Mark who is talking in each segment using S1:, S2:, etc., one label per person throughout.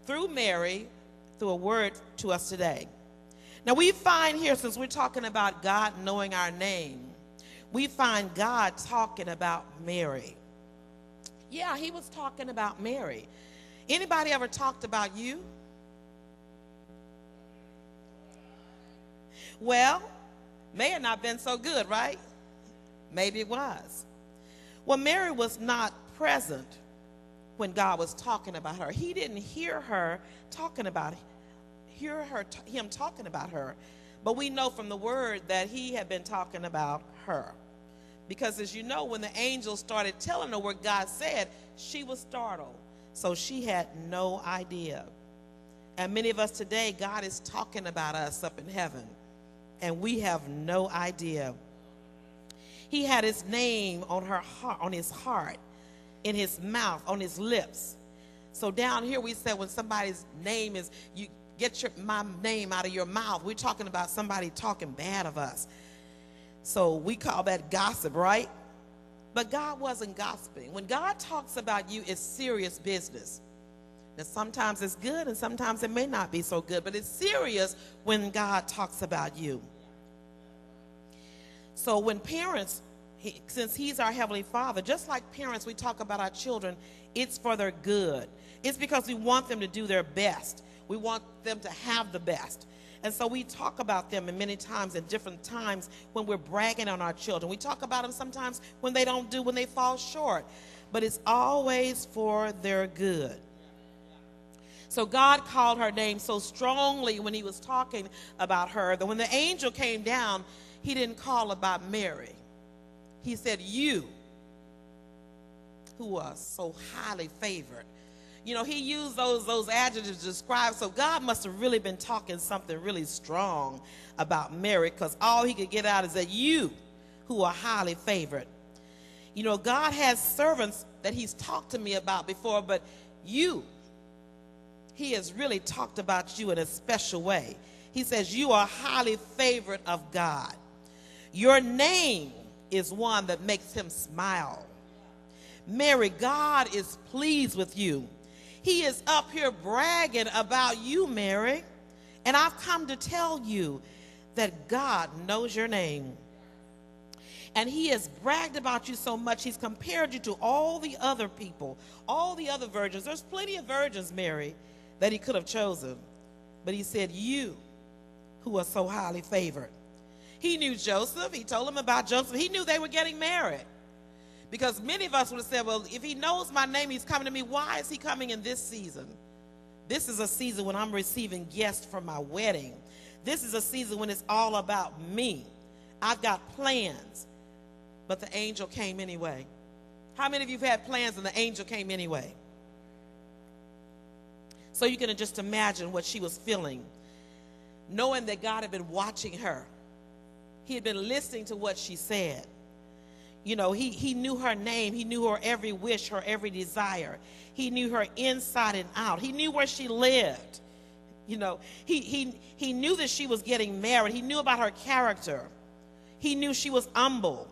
S1: through Mary, through a word to us today. Now we find here, since we're talking about God knowing our name, we find God talking about Mary. Yeah, he was talking about Mary. Anybody ever talked about you? Well, may have not been so good, right? Maybe it was. Well, Mary was not present when God was talking about her. He didn't hear her talking about him talking about her. But we know from the word that he had been talking about her. Because as you know, when the angel started telling her what God said, she was startled. So she had no idea. And many of us today, God is talking about us up in heaven, and we have no idea. He had his name on her heart, on his heart, in his mouth, on his lips. So down here we said when somebody's name is, you get my name out of your mouth, we're talking about somebody talking bad of us. So we call that gossip, right? But God wasn't gossiping. When God talks about you, it's serious business. Now, sometimes it's good and sometimes it may not be so good, but it's serious when God talks about you. So when parents, since he's our Heavenly Father, just like parents, we talk about our children, it's for their good. It's because we want them to do their best. We want them to have the best. And so we talk about them in many times, in different times, when we're bragging on our children. We talk about them sometimes when they don't do, when they fall short. But it's always for their good. So God called her name so strongly when he was talking about her that when the angel came down, he didn't call about Mary. He said, you, who was so highly favored. You know, he used those adjectives to describe, so God must have really been talking something really strong about Mary, because all he could get out is that you, who are highly favored. You know, God has servants that he's talked to me about before, but you, he has really talked about you in a special way. He says, you are highly favored of God. Your name is one that makes him smile. Mary, God is pleased with you. He is up here bragging about you, Mary. And I've come to tell you that God knows your name. And he has bragged about you so much, he's compared you to all the other people, all the other virgins. There's plenty of virgins, Mary, that he could have chosen. But he said, you, who are so highly favored. He knew Joseph. He told him about Joseph. He knew they were getting married. Because many of us would have said, well, if he knows my name, he's coming to me. Why is he coming in this season? This is a season when I'm receiving guests for my wedding. This is a season when it's all about me. I've got plans. But the angel came anyway. How many of you have had plans and the angel came anyway? So you can just imagine what she was feeling, knowing that God had been watching her. He had been listening to what she said. You know, he knew her name. He knew her every wish, her every desire. He knew her inside and out. He knew where she lived. You know, he knew that she was getting married. He knew about her character. He knew she was humble.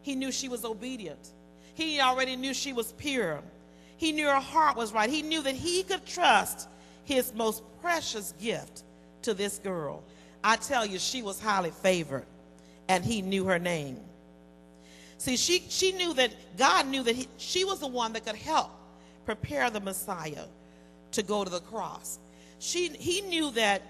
S1: He knew she was obedient. He already knew she was pure. He knew her heart was right. He knew that he could trust his most precious gift to this girl. I tell you, she was highly favored, and he knew her name. See, she knew that God knew that she was the one that could help prepare the Messiah to go to the cross. He knew that